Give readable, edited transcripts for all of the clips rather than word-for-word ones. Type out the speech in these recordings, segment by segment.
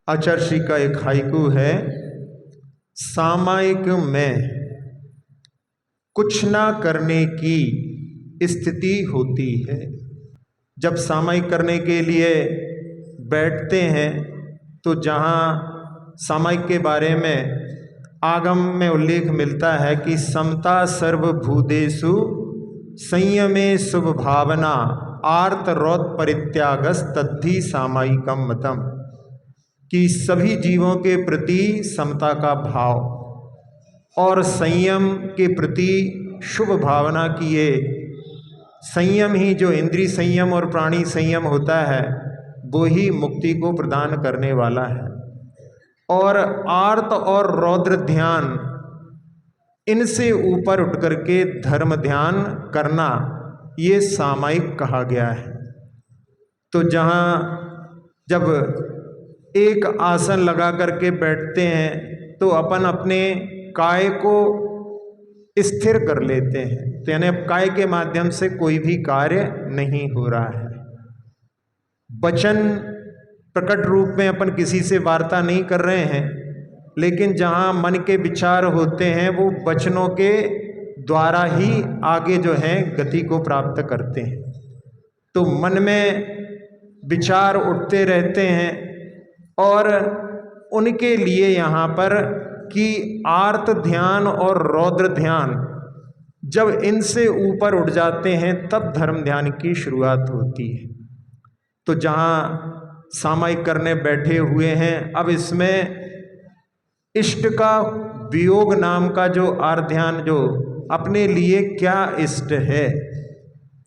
आचार्य का एक हाइकू है। सामायिक में कुछ ना करने की स्थिति होती है। जब सामायिक करने के लिए बैठते हैं तो जहाँ सामायिक के बारे में आगम में उल्लेख मिलता है कि समता सर्वभूतेषु संयमे शुभ भावना आर्त रौत परित्यागस तद्धि सामायिकम मतम, कि सभी जीवों के प्रति समता का भाव और संयम के प्रति शुभ भावना किए। संयम ही, जो इंद्रिय संयम और प्राणी संयम होता है, वो ही मुक्ति को प्रदान करने वाला है। और आर्त और रौद्र ध्यान, इनसे ऊपर उठ करके धर्म ध्यान करना, ये सामायिक कहा गया है। तो जहाँ जब एक आसन लगा करके बैठते हैं तो अपन अपने काय को स्थिर कर लेते हैं, तो यानी अब काय के माध्यम से कोई भी कार्य नहीं हो रहा है। वचन प्रकट रूप में अपन किसी से वार्ता नहीं कर रहे हैं, लेकिन जहाँ मन के विचार होते हैं वो वचनों के द्वारा ही आगे जो है गति को प्राप्त करते हैं। तो मन में विचार उठते रहते हैं और उनके लिए यहाँ पर कि आर्त ध्यान और रौद्र ध्यान जब इनसे ऊपर उठ जाते हैं तब धर्म ध्यान की शुरुआत होती है। तो जहाँ सामायिक करने बैठे हुए हैं, अब इसमें इष्ट का वियोग नाम का जो आर्त ध्यान, जो अपने लिए क्या इष्ट है,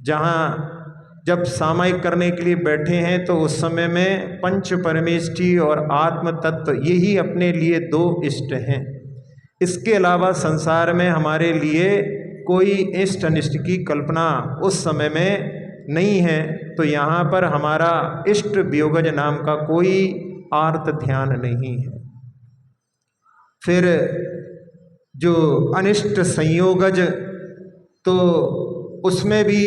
जहाँ जब सामायिक करने के लिए बैठे हैं तो उस समय में पंच परमेष्टि और आत्म तत्व, यही अपने लिए दो इष्ट हैं। इसके अलावा संसार में हमारे लिए कोई इष्ट अनिष्ट की कल्पना उस समय में नहीं है। तो यहाँ पर हमारा इष्ट वियोगज नाम का कोई आर्त ध्यान नहीं है। फिर जो अनिष्ट संयोगज, तो उसमें भी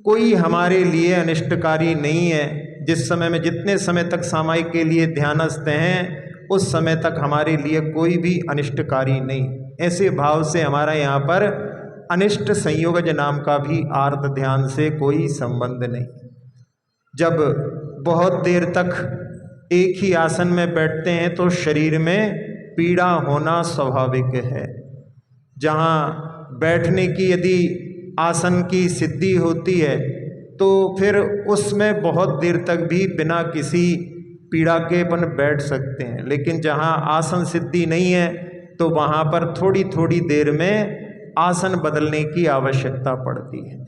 कोई हमारे लिए अनिष्टकारी नहीं है। जिस समय में, जितने समय तक सामायिक के लिए ध्यानस्थ हैं, उस समय तक हमारे लिए कोई भी अनिष्टकारी नहीं। ऐसे भाव से हमारा यहाँ पर अनिष्ट संयोगज नाम का भी आर्त ध्यान से कोई संबंध नहीं। जब बहुत देर तक एक ही आसन में बैठते हैं तो शरीर में पीड़ा होना स्वाभाविक है। जहाँ बैठने की यदि आसन की सिद्धि होती है तो फिर उसमें बहुत देर तक भी बिना किसी पीड़ा के अपन बैठ सकते हैं। लेकिन जहाँ आसन सिद्धि नहीं है तो वहाँ पर थोड़ी थोड़ी देर में आसन बदलने की आवश्यकता पड़ती है।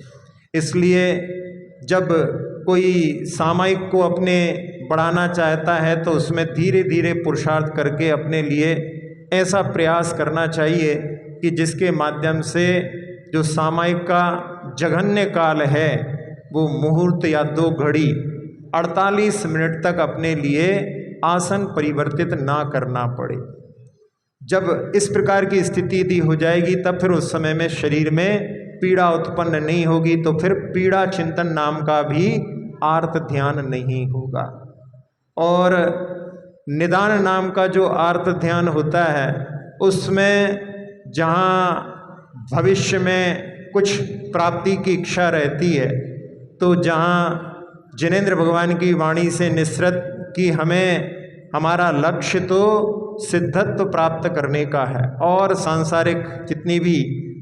इसलिए जब कोई सामायिक को अपने बढ़ाना चाहता है तो उसमें धीरे धीरे पुरुषार्थ करके अपने लिए ऐसा प्रयास करना चाहिए कि जिसके माध्यम से जो सामायिक का जघन्य काल है वो मुहूर्त या 2 घड़ी 48 मिनट तक अपने लिए आसन परिवर्तित ना करना पड़े। जब इस प्रकार की स्थिति यदि हो जाएगी तब फिर उस समय में शरीर में पीड़ा उत्पन्न नहीं होगी, तो फिर पीड़ा चिंतन नाम का भी आर्त ध्यान नहीं होगा। और निदान नाम का जो आर्त ध्यान होता है उसमें जहाँ भविष्य में कुछ प्राप्ति की इच्छा रहती है, तो जहाँ जिनेंद्र भगवान की वाणी से निसृत कि हमें हमारा लक्ष्य तो सिद्धत्व प्राप्त करने का है और सांसारिक जितनी भी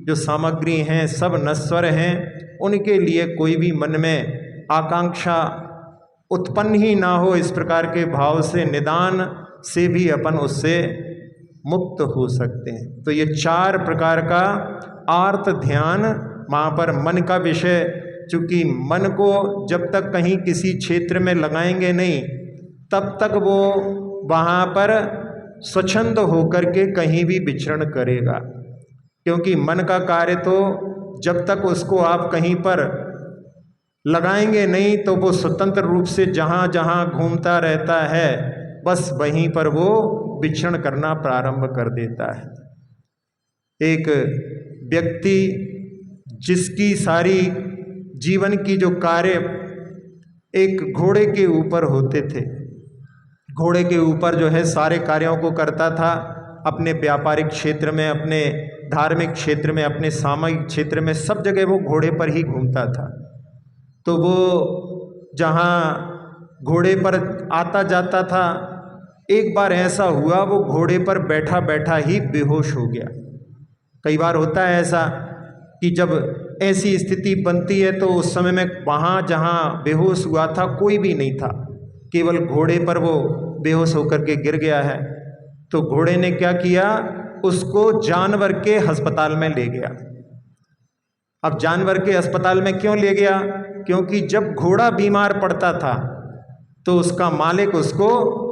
जो सामग्री हैं सब नश्वर हैं, उनके लिए कोई भी मन में आकांक्षा उत्पन्न ही ना हो, इस प्रकार के भाव से निदान से भी अपन उससे मुक्त हो सकते हैं। तो ये 4 प्रकार का आर्त ध्यान वहाँ पर मन का विषय, चूँकि मन को जब तक कहीं किसी क्षेत्र में लगाएंगे नहीं तब तक वो वहाँ पर स्वच्छंद होकर के कहीं भी विचरण करेगा। क्योंकि मन का कार्य तो जब तक उसको आप कहीं पर लगाएंगे नहीं तो वो स्वतंत्र रूप से जहाँ जहाँ घूमता रहता है, बस वहीं पर वो विचरण करना प्रारंभ कर देता है। एक व्यक्ति जिसकी सारी जीवन की जो कार्य एक घोड़े के ऊपर होते थे, घोड़े के ऊपर जो है सारे कार्यों को करता था। अपने व्यापारिक क्षेत्र में, अपने धार्मिक क्षेत्र में, अपने सामाजिक क्षेत्र में, सब जगह वो घोड़े पर ही घूमता था। तो वो जहाँ घोड़े पर आता जाता था, एक बार ऐसा हुआ वो घोड़े पर बैठा बैठा ही बेहोश हो गया। कई बार होता है ऐसा कि जब ऐसी स्थिति बनती है तो उस समय में वहाँ जहाँ बेहोश हुआ था कोई भी नहीं था, केवल घोड़े पर वो बेहोश होकर के गिर गया है। तो घोड़े ने क्या किया, उसको जानवर के अस्पताल में ले गया। अब जानवर के अस्पताल में क्यों ले गया? क्योंकि जब घोड़ा बीमार पड़ता था तो उसका मालिक उसको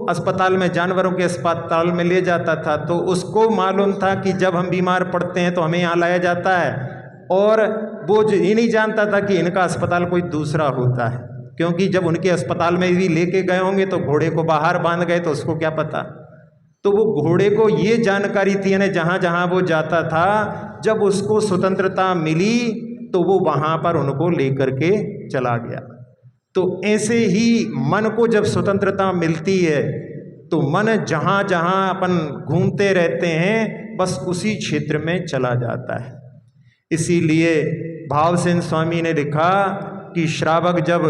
अस्पताल में, जानवरों के अस्पताल में ले जाता था। तो उसको मालूम था कि जब हम बीमार पड़ते हैं तो हमें यहाँ लाया जाता है, और वो ये नहीं जानता था कि इनका अस्पताल कोई दूसरा होता है, क्योंकि जब उनके अस्पताल में भी लेके गए होंगे तो घोड़े को बाहर बांध गए तो उसको क्या पता। तो वो घोड़े को ये जानकारी थी, यानी जहाँ जहाँ वो जाता था, जब उसको स्वतंत्रता मिली तो वो वहाँ पर उनको लेकर के चला गया। तो ऐसे ही मन को जब स्वतंत्रता मिलती है तो मन जहाँ जहाँ अपन घूमते रहते हैं बस उसी क्षेत्र में चला जाता है। इसीलिए भावसेन स्वामी ने लिखा कि श्रावक जब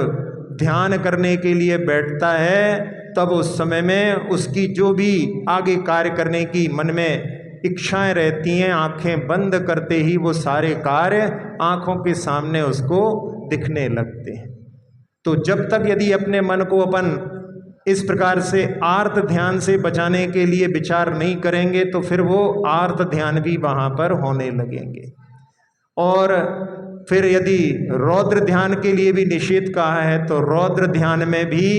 ध्यान करने के लिए बैठता है तब उस समय में उसकी जो भी आगे कार्य करने की मन में इच्छाएं रहती हैं, आंखें बंद करते ही वो सारे कार्य आंखों के सामने उसको दिखने लगते हैं। तो जब तक यदि अपने मन को अपन इस प्रकार से आर्त ध्यान से बचाने के लिए विचार नहीं करेंगे तो फिर वो आर्त ध्यान भी वहाँ पर होने लगेंगे। और फिर यदि रौद्र ध्यान के लिए भी निषेध कहा है तो रौद्र ध्यान में भी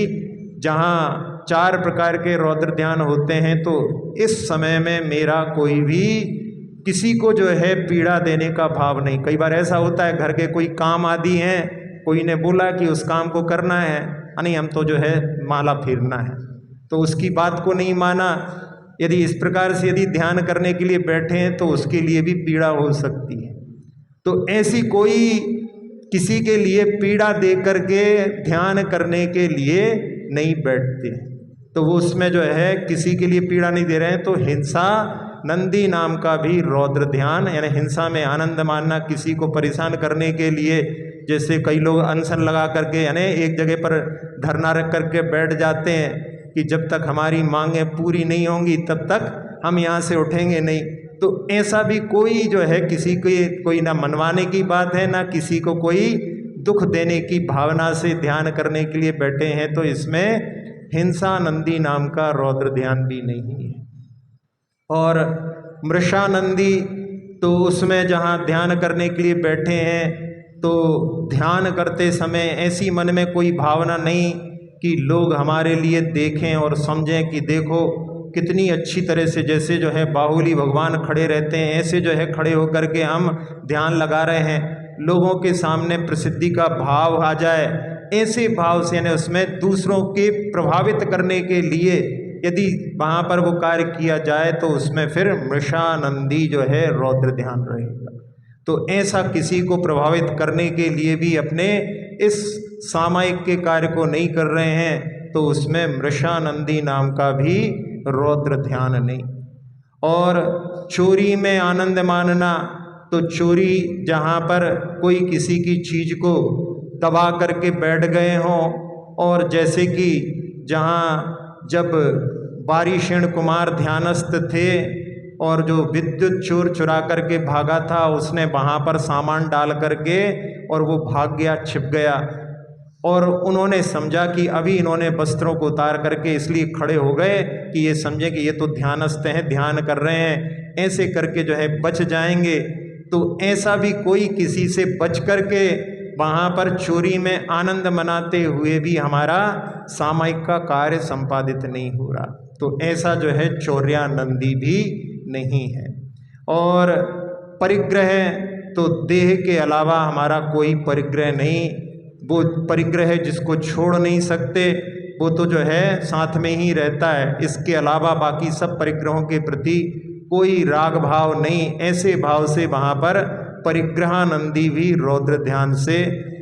जहाँ 4 प्रकार के रौद्र ध्यान होते हैं, तो इस समय में मेरा कोई भी किसी को जो है पीड़ा देने का भाव नहीं। कई बार ऐसा होता है घर के कोई काम आदि हैं, कोई ने बोला कि उस काम को करना है, नहीं हम तो जो है माला फेरना है, तो उसकी बात को नहीं माना। यदि इस प्रकार से यदि ध्यान करने के लिए बैठे हैं तो उसके लिए भी पीड़ा हो सकती है। तो ऐसी कोई किसी के लिए पीड़ा दे करके ध्यान करने के लिए नहीं बैठते, तो वो उसमें जो है किसी के लिए पीड़ा नहीं दे रहे हैं। तो हिंसा नंदी नाम का भी रौद्र ध्यान, यानी हिंसा में आनंद मानना, किसी को परेशान करने के लिए, जैसे कई लोग अनशन लगा करके यानी एक जगह पर धरना रख करके बैठ जाते हैं कि जब तक हमारी मांगें पूरी नहीं होंगी तब तक हम यहाँ से उठेंगे नहीं। तो ऐसा भी कोई जो है किसी को कोई ना मनवाने की बात है, ना किसी को कोई दुख देने की भावना से ध्यान करने के लिए बैठे हैं, तो इसमें हिंसानंदी नाम का रौद्र ध्यान भी नहीं है। और मृषानंदी, तो उसमें जहाँ ध्यान करने के लिए बैठे हैं तो ध्यान करते समय ऐसी मन में कोई भावना नहीं कि लोग हमारे लिए देखें और समझें कि देखो कितनी अच्छी तरह से, जैसे जो है बाहुली भगवान खड़े रहते हैं ऐसे जो है खड़े होकर के हम ध्यान लगा रहे हैं, लोगों के सामने प्रसिद्धि का भाव आ जाए, ऐसे भाव से यानी उसमें दूसरों के प्रभावित करने के लिए यदि वहाँ पर वो कार्य किया जाए तो उसमें फिर मृषानंदी जो है रौद्र ध्यान रहेगा। तो ऐसा किसी को प्रभावित करने के लिए भी अपने इस सामायिक के कार्य को नहीं कर रहे हैं, तो उसमें मृषानंदी नाम का भी रौद्र ध्यान नहीं। और चोरी में आनंद मानना, तो चोरी जहाँ पर कोई किसी की चीज को दबा करके बैठ गए हों, और जैसे कि जहाँ जब बारीषण कुमार ध्यानस्थ थे और जो विद्युत चोर चुरा करके भागा था उसने वहाँ पर सामान डाल करके और वो भाग गया, छिप गया, और उन्होंने समझा कि अभी इन्होंने वस्त्रों को उतार करके इसलिए खड़े हो गए कि ये समझे कि ये तो ध्यानस्थ हैं, ध्यान कर रहे हैं, ऐसे करके जो है बच जाएंगे। तो ऐसा भी कोई किसी से बच करके वहाँ पर चोरी में आनंद मनाते हुए भी हमारा सामायिक का कार्य संपादित नहीं हो रहा, तो ऐसा जो है चौर्यानंदी भी नहीं है। और परिग्रह, तो देह के अलावा हमारा कोई परिग्रह नहीं, वो परिग्रह जिसको छोड़ नहीं सकते वो तो जो है साथ में ही रहता है, इसके अलावा बाकी सब परिग्रहों के प्रति कोई राग भाव नहीं। ऐसे भाव से वहाँ पर परिग्रहानंदी भी रौद्र ध्यान से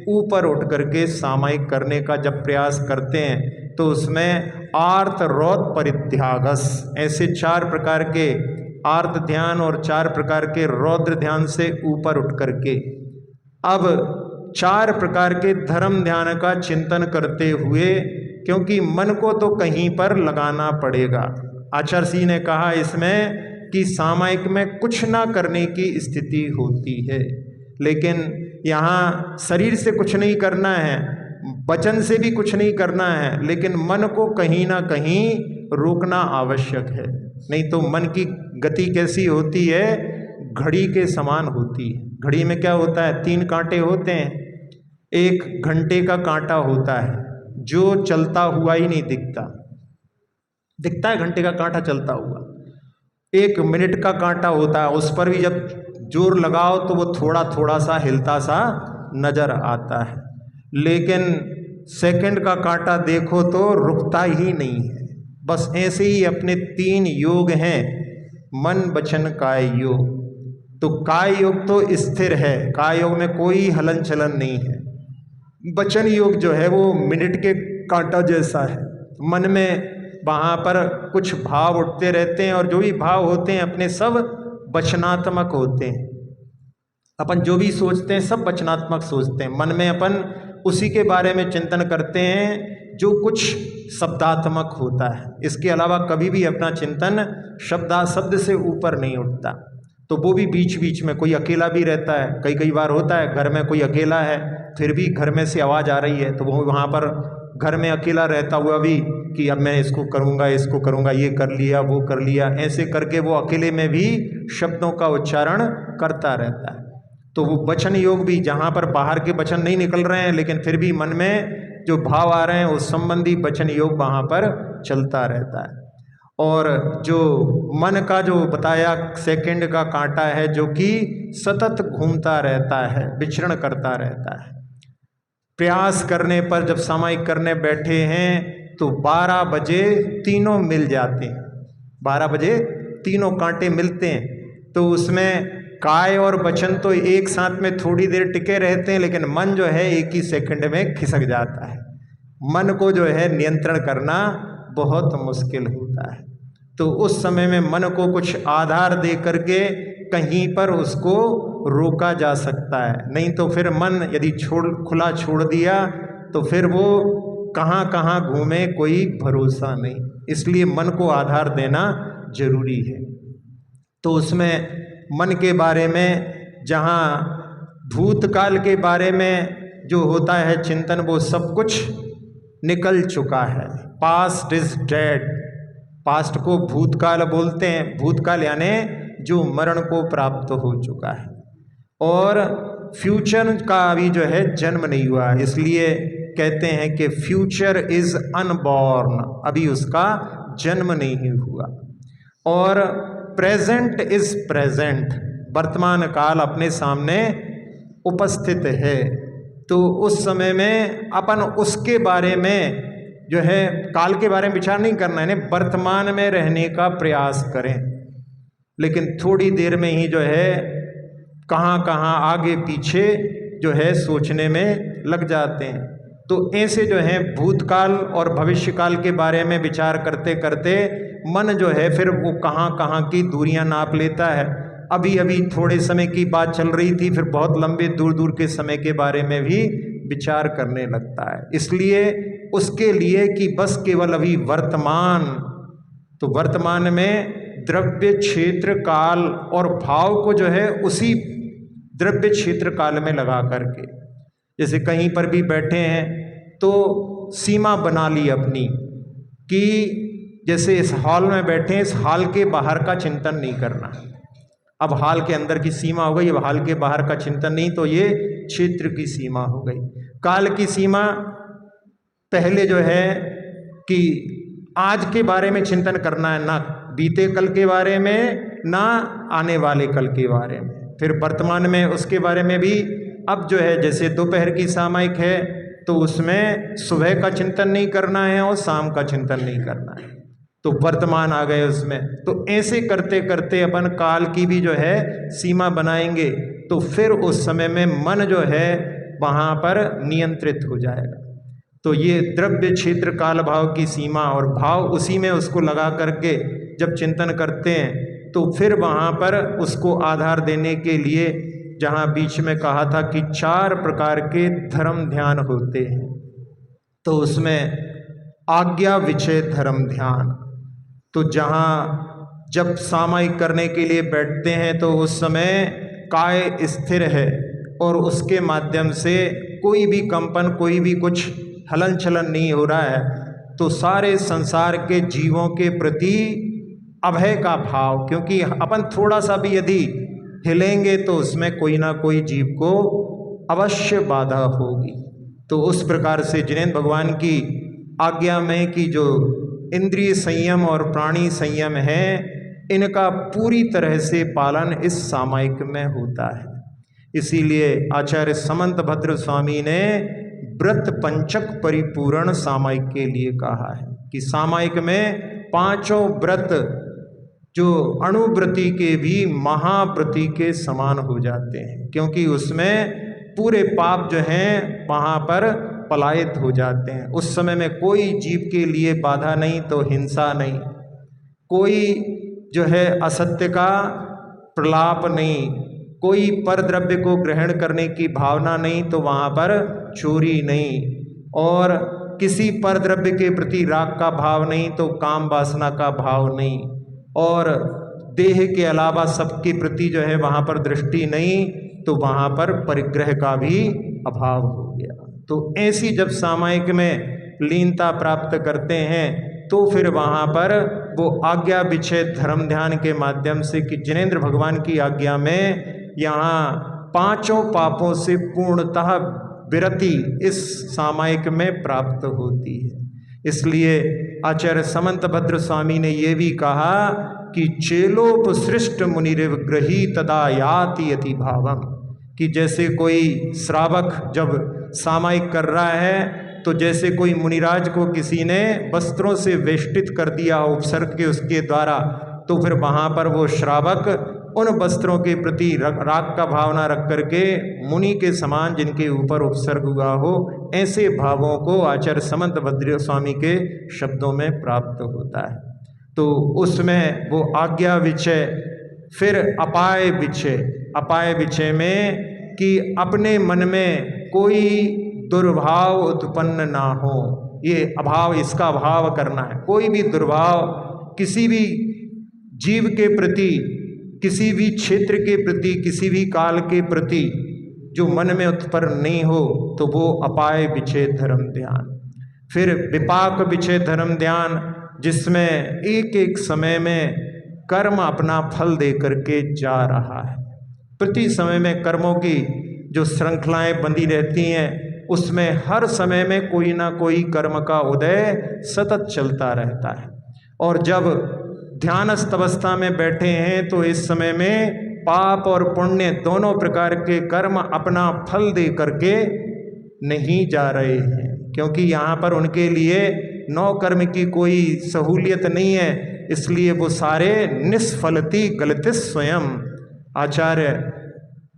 ऊपर उठ करके सामायिक करने का जब प्रयास करते हैं तो उसमें आर्त रौद्र परित्यागस, ऐसे 4 प्रकार के आर्त ध्यान और 4 प्रकार के रौद्र ध्यान से ऊपर उठ करके अब 4 प्रकार के धर्म ध्यान का चिंतन करते हुए, क्योंकि मन को तो कहीं पर लगाना पड़ेगा। आचार्य जी ने कहा इसमें कि सामायिक में कुछ ना करने की स्थिति होती है, लेकिन यहाँ शरीर से कुछ नहीं करना है, वचन से भी कुछ नहीं करना है, लेकिन मन को कहीं ना कहीं रोकना आवश्यक है। नहीं तो मन की गति कैसी होती है, घड़ी के समान होती है। घड़ी में क्या होता है, 3 कांटे होते हैं, एक घंटे का कांटा होता है जो चलता हुआ ही नहीं दिखता है घंटे का कांटा चलता हुआ। 1 मिनट का कांटा होता है, उस पर भी जब जोर लगाओ तो वो थोड़ा थोड़ा सा हिलता सा नजर आता है, लेकिन सेकंड का कांटा देखो तो रुकता ही नहीं है। बस ऐसे ही अपने 3 योग हैं, मन वचन काय योग। तो काय योग तो स्थिर है, काय योग में कोई हलन चलन नहीं है। वचन योग जो है वो मिनट के कांटा जैसा है, मन में वहाँ पर कुछ भाव उठते रहते हैं और जो भी भाव होते हैं अपने सब वचनात्मक होते हैं। अपन जो भी सोचते हैं सब वचनात्मक सोचते हैं, मन में अपन उसी के बारे में चिंतन करते हैं जो कुछ शब्दात्मक होता है। इसके अलावा कभी भी अपना चिंतन शब्द से ऊपर नहीं उठता। तो वो भी बीच बीच में कोई अकेला भी रहता है, कई बार होता है घर में कोई अकेला है, फिर भी घर में से आवाज़ आ रही है तो वो वहाँ पर घर में अकेला रहता हुआ भी कि अब मैं इसको करूँगा, ये कर लिया, वो कर लिया, ऐसे करके वो अकेले में भी शब्दों का उच्चारण करता रहता है। तो वो वचन योग भी, जहाँ पर बाहर के वचन नहीं निकल रहे हैं लेकिन फिर भी मन में जो भाव आ रहे हैं उस संबंधी वचन योग वहाँ पर चलता रहता है। और जो मन का जो बताया सेकंड का कांटा है जो कि सतत घूमता रहता है, विचरण करता रहता है। प्रयास करने पर जब सामायिक करने बैठे हैं तो 12 बजे तीनों मिल जाते हैं, 12 बजे तीनों कांटे मिलते हैं। तो उसमें काय और वचन तो एक साथ में थोड़ी देर टिके रहते हैं, लेकिन मन जो है एक ही सेकंड में खिसक जाता है। मन को जो है नियंत्रण करना बहुत मुश्किल होता है। तो उस समय में मन को कुछ आधार दे करके कहीं पर उसको रोका जा सकता है, नहीं तो फिर मन यदि खुला छोड़ दिया तो फिर वो कहाँ कहाँ घूमे कोई भरोसा नहीं। इसलिए मन को आधार देना जरूरी है। तो उसमें मन के बारे में, जहाँ भूतकाल के बारे में जो होता है चिंतन, वो सब कुछ निकल चुका है। पास्ट इज डेड, पास्ट को भूतकाल बोलते हैं। भूतकाल यानी जो मरण को प्राप्त हो चुका है, और फ्यूचर का अभी जो है जन्म नहीं हुआ, इसलिए कहते हैं कि फ्यूचर इज अनबॉर्न, अभी उसका जन्म नहीं हुआ। और प्रेजेंट इज प्रेजेंट, वर्तमान काल अपने सामने उपस्थित है। तो उस समय में अपन उसके बारे में जो है काल के बारे में विचार नहीं करना है, वर्तमान में रहने का प्रयास करें। लेकिन थोड़ी देर में ही जो है कहाँ कहाँ आगे पीछे जो है सोचने में लग जाते हैं। तो ऐसे जो है भूतकाल और भविष्यकाल के बारे में विचार करते करते मन जो है फिर वो कहाँ कहाँ की दूरियां नाप लेता है। अभी अभी थोड़े समय की बात चल रही थी, फिर बहुत लंबे दूर दूर के समय के बारे में भी विचार करने लगता है। इसलिए उसके लिए कि बस केवल अभी वर्तमान, तो वर्तमान में द्रव्य क्षेत्र काल और भाव को जो है उसी द्रव्य क्षेत्र काल में लगा करके, जैसे कहीं पर भी बैठे हैं तो सीमा बना ली अपनी कि जैसे इस हॉल में बैठे हैं, इस हॉल के बाहर का चिंतन नहीं करना। अब हॉल के अंदर की सीमा हो गई, अब हॉल के बाहर का चिंतन नहीं, तो ये क्षेत्र की सीमा हो गई। काल की सीमा पहले जो है कि आज के बारे में चिंतन करना है, ना बीते कल के बारे में, ना आने वाले कल के बारे में। फिर वर्तमान में उसके बारे में भी अब जो है जैसे दोपहर की सामायिक है तो उसमें सुबह का चिंतन नहीं करना है और शाम का चिंतन नहीं करना है, तो वर्तमान आ गए उसमें। तो ऐसे करते करते अपन काल की भी जो है सीमा बनाएंगे तो फिर उस समय में मन जो है वहाँ पर नियंत्रित हो जाएगा। तो ये द्रव्य क्षेत्र काल भाव की सीमा और भाव उसी में उसको लगा करके जब चिंतन करते हैं तो फिर वहाँ पर उसको आधार देने के लिए, जहाँ बीच में कहा था कि 4 प्रकार के धर्म ध्यान होते हैं, तो उसमें आज्ञा विषय धर्म ध्यान, तो जहाँ जब सामायिक करने के लिए बैठते हैं तो उस समय काय स्थिर है और उसके माध्यम से कोई भी कंपन, कोई भी कुछ हलन चलन नहीं हो रहा है, तो सारे संसार के जीवों के प्रति अभय का भाव, क्योंकि अपन थोड़ा सा भी यदि हिलेंगे तो उसमें कोई ना कोई जीव को अवश्य बाधा होगी। तो उस प्रकार से जिनेंद्र भगवान की आज्ञा में कि जो इंद्रिय संयम और प्राणी संयम है, इनका पूरी तरह से पालन इस सामायिक में होता है। इसीलिए आचार्य समंत भद्र स्वामी ने व्रत पंचक परिपूर्ण सामायिक के लिए कहा है कि सामायिक में 5 व्रत जो अणुव्रति के भी महाव्रति के समान हो जाते हैं, क्योंकि उसमें पूरे पाप जो हैं वहाँ पर पलायित हो जाते हैं। उस समय में कोई जीव के लिए बाधा नहीं, तो हिंसा नहीं, कोई जो है असत्य का प्रलाप नहीं, कोई पर द्रव्य को ग्रहण करने की भावना नहीं, तो वहाँ पर चोरी नहीं, और किसी पर द्रव्य के प्रति राग का भाव नहीं, तो काम वासना का भाव नहीं, और देह के अलावा सबके प्रति जो है वहाँ पर दृष्टि नहीं, तो वहाँ पर परिग्रह का भी अभाव हो गया। तो ऐसी जब सामायिक में लीनता प्राप्त करते हैं तो फिर वहाँ पर वो आज्ञा विषय धर्म ध्यान के माध्यम से कि जिनेंद्र भगवान की आज्ञा में यहाँ 5 पापों से पूर्णतः विरति इस सामायिक में प्राप्त होती है। इसलिए आचार्य समंत भद्र स्वामी ने ये भी कहा कि चेलोपसृष्ट मुनिरिव ग्रही तदा याति यति भावम, कि जैसे कोई श्रावक जब सामायिक कर रहा है तो जैसे कोई मुनिराज को किसी ने वस्त्रों से वेष्टित कर दिया उपसर्ग के उसके द्वारा, तो फिर वहाँ पर वो श्रावक उन वस्त्रों के प्रति राग का भावना रख करके मुनि के समान जिनके ऊपर उपसर्ग हुआ हो, ऐसे भावों को आचार्य समंत भद्र स्वामी के शब्दों में प्राप्त होता है। तो उसमें वो आज्ञा विषय, फिर अपाय विषय, अपाय विषय में कि अपने मन में कोई दुर्भाव उत्पन्न ना हो, ये अभाव, इसका अभाव करना है। कोई भी दुर्भाव किसी भी जीव के प्रति, किसी भी क्षेत्र के प्रति, किसी भी काल के प्रति जो मन में उत्पन्न नहीं हो, तो वो अपाय विषय धर्म ध्यान। फिर विपाक विषय धर्म ध्यान, जिसमें एक एक समय में कर्म अपना फल दे करके जा रहा है। प्रति समय में कर्मों की जो श्रृंखलाएं बंधी रहती हैं, उसमें हर समय में कोई ना कोई कर्म का उदय सतत चलता रहता है। और जब ध्यानस्थ अवस्था में बैठे हैं तो इस समय में पाप और पुण्य दोनों प्रकार के कर्म अपना फल दे करके नहीं जा रहे हैं, क्योंकि यहाँ पर उनके लिए नौ कर्म की कोई सहूलियत नहीं है, इसलिए वो सारे निष्फलती गलती स्वयं। आचार्य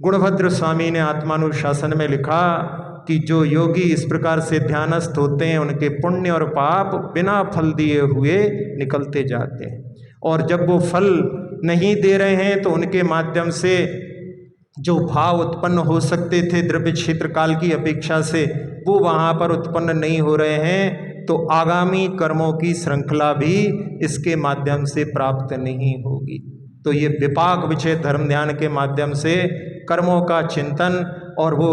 गुणभद्र स्वामी ने आत्मानुशासन में लिखा कि जो योगी इस प्रकार से ध्यानस्थ होते हैं, उनके पुण्य और पाप बिना फल दिए हुए निकलते जाते हैं, और जब वो फल नहीं दे रहे हैं तो उनके माध्यम से जो भाव उत्पन्न हो सकते थे द्रव्य क्षेत्र काल की अपेक्षा से, वो वहाँ पर उत्पन्न नहीं हो रहे हैं, तो आगामी कर्मों की श्रृंखला भी इसके माध्यम से प्राप्त नहीं होगी। तो ये विपाक विषय धर्म ध्यान के माध्यम से कर्मों का चिंतन, और वो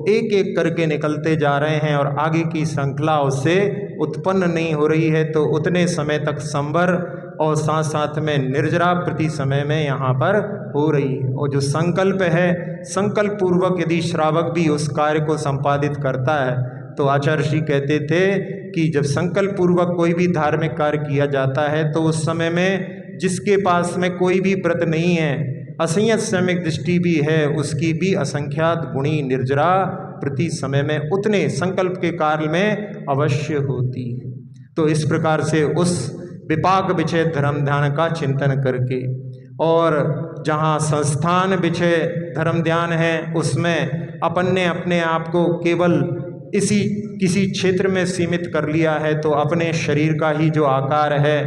एक एक करके निकलते जा रहे हैं और आगे की श्रृंखला उससे उत्पन्न नहीं हो रही है, तो उतने समय तक संवर और साथ साथ में निर्जरा प्रति समय में यहाँ पर हो रही है। और जो संकल्प है, संकल्प पूर्वक यदि श्रावक भी उस कार्य को संपादित करता है, तो आचार्य श्री कहते थे कि जब संकल्प पूर्वक कोई भी धार्मिक कार्य किया जाता है, तो उस समय में जिसके पास में कोई भी व्रत नहीं है, असंयत सम्यक दृष्टि भी है, उसकी भी असंख्यात गुणी निर्जरा प्रति समय में उतने संकल्प के कार्य में अवश्य होती है। तो इस प्रकार से उस विपाक विषय धर्म ध्यान का चिंतन करके, और जहाँ संस्थान विषय धर्म ध्यान है, उसमें अपन ने अपने आप को केवल इसी किसी क्षेत्र में सीमित कर लिया है तो अपने शरीर का ही जो आकार है,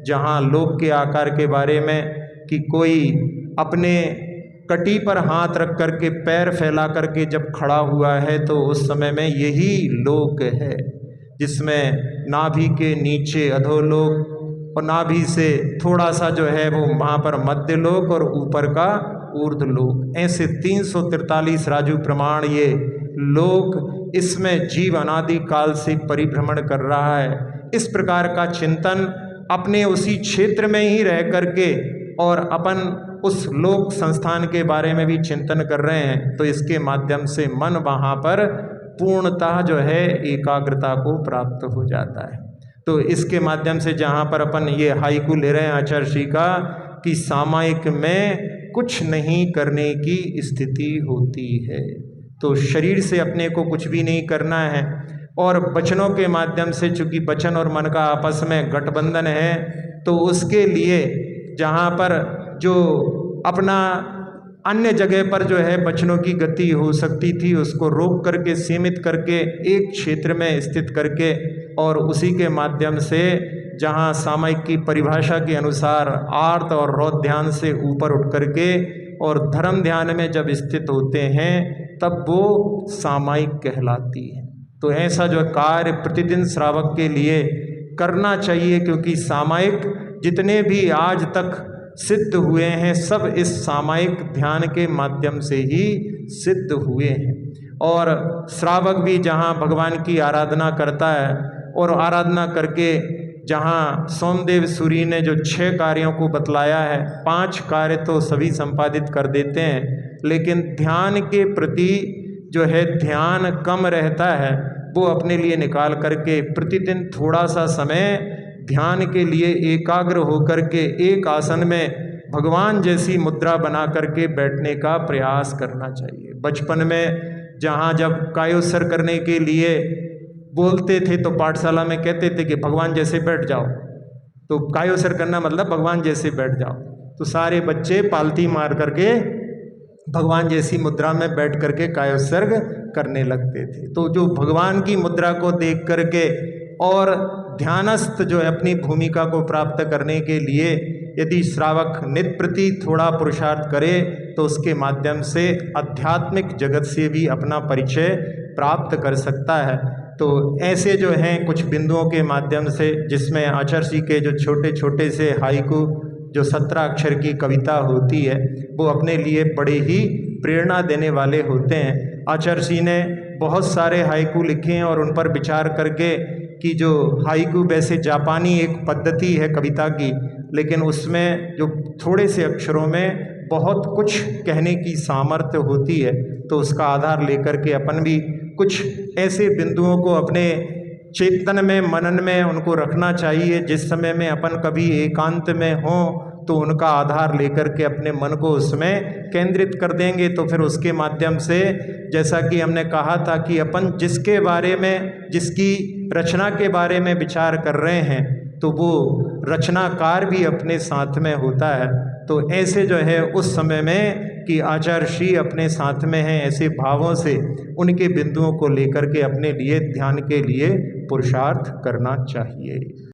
जहाँ लोक के आकार के बारे में कि कोई अपने कटी पर हाथ रख करके पैर फैला करके जब खड़ा हुआ है तो उस समय में यही लोक है, जिसमें नाभि के नीचे अधोलोक और नाभि से थोड़ा सा जो है वो वहाँ पर मध्य लोक और ऊपर का ऊर्ध्व लोक, ऐसे 343 राजू प्रमाण ये लोक, इसमें जीव अनादि काल से परिभ्रमण कर रहा है। इस प्रकार का चिंतन अपने उसी क्षेत्र में ही रह करके और अपन उस लोक संस्थान के बारे में भी चिंतन कर रहे हैं, तो इसके माध्यम से मन वहाँ पर पूर्णतः जो है एकाग्रता को प्राप्त हो जाता है। तो इसके माध्यम से जहाँ पर अपन ये हाइकू ले रहे हैं आचार्य श्री का कि सामायिक में कुछ नहीं करने की स्थिति होती है, तो शरीर से अपने को कुछ भी नहीं करना है और वचनों के माध्यम से, चूंकि वचन और मन का आपस में गठबंधन है, तो उसके लिए जहाँ पर जो अपना अन्य जगह पर जो है वचनों की गति हो सकती थी उसको रोक करके सीमित करके एक क्षेत्र में स्थित करके और उसी के माध्यम से जहाँ सामायिक की परिभाषा के अनुसार आर्त और रौद्र ध्यान से ऊपर उठ करके और धर्म ध्यान में जब स्थित होते हैं तब वो सामायिक कहलाती है। तो ऐसा जो कार्य प्रतिदिन श्रावक के लिए करना चाहिए, क्योंकि सामायिक जितने भी आज तक सिद्ध हुए हैं सब इस सामायिक ध्यान के माध्यम से ही सिद्ध हुए हैं। और श्रावक भी जहाँ भगवान की आराधना करता है और आराधना करके जहाँ सोमदेव सूरी ने जो 6 कार्यों को बतलाया है, 5 कार्य तो सभी संपादित कर देते हैं, लेकिन ध्यान के प्रति जो है ध्यान कम रहता है, वो अपने लिए निकाल करके प्रतिदिन थोड़ा सा समय ध्यान के लिए एकाग्र होकर के एक आसन में भगवान जैसी मुद्रा बना करके बैठने का प्रयास करना चाहिए। बचपन में जहाँ जब कायोत्सर्ग करने के लिए बोलते थे तो पाठशाला में कहते थे कि भगवान जैसे बैठ जाओ, तो कायोत्सर्ग करना मतलब भगवान जैसे बैठ जाओ, तो सारे बच्चे पालती मार करके भगवान जैसी मुद्रा में बैठ करके कायोत्सर्ग करने लगते थे। तो जो भगवान की मुद्रा को देख करके और ध्यानस्थ जो है अपनी भूमिका को प्राप्त करने के लिए यदि श्रावक नित्य प्रति थोड़ा पुरुषार्थ करे तो उसके माध्यम से आध्यात्मिक जगत से भी अपना परिचय प्राप्त कर सकता है। तो ऐसे जो हैं कुछ बिंदुओं के माध्यम से, जिसमें आचार्य जी के जो छोटे छोटे से हाइकू जो 17 अक्षर की कविता होती है वो अपने लिए बड़े ही प्रेरणा देने वाले होते हैं। आचार्य जी ने बहुत सारे हाइकू लिखे हैं और उन पर विचार करके कि जो हाइकू वैसे जापानी एक पद्धति है कविता की, लेकिन उसमें जो थोड़े से अक्षरों में बहुत कुछ कहने की सामर्थ्य होती है, तो उसका आधार लेकर के अपन भी कुछ ऐसे बिंदुओं को अपने चेतन में मनन में उनको रखना चाहिए, जिस समय में अपन कभी एकांत में हों तो उनका आधार लेकर के अपने मन को उसमें केंद्रित कर देंगे। तो फिर उसके माध्यम से जैसा कि हमने कहा था कि अपन जिसके बारे में, जिसकी रचना के बारे में विचार कर रहे हैं, तो वो रचनाकार भी अपने साथ में होता है। तो ऐसे जो है उस समय में कि आचार्य श्री अपने साथ में हैं, ऐसे भावों से उनके बिंदुओं को लेकर के अपने लिए ध्यान के लिए पुरुषार्थ करना चाहिए।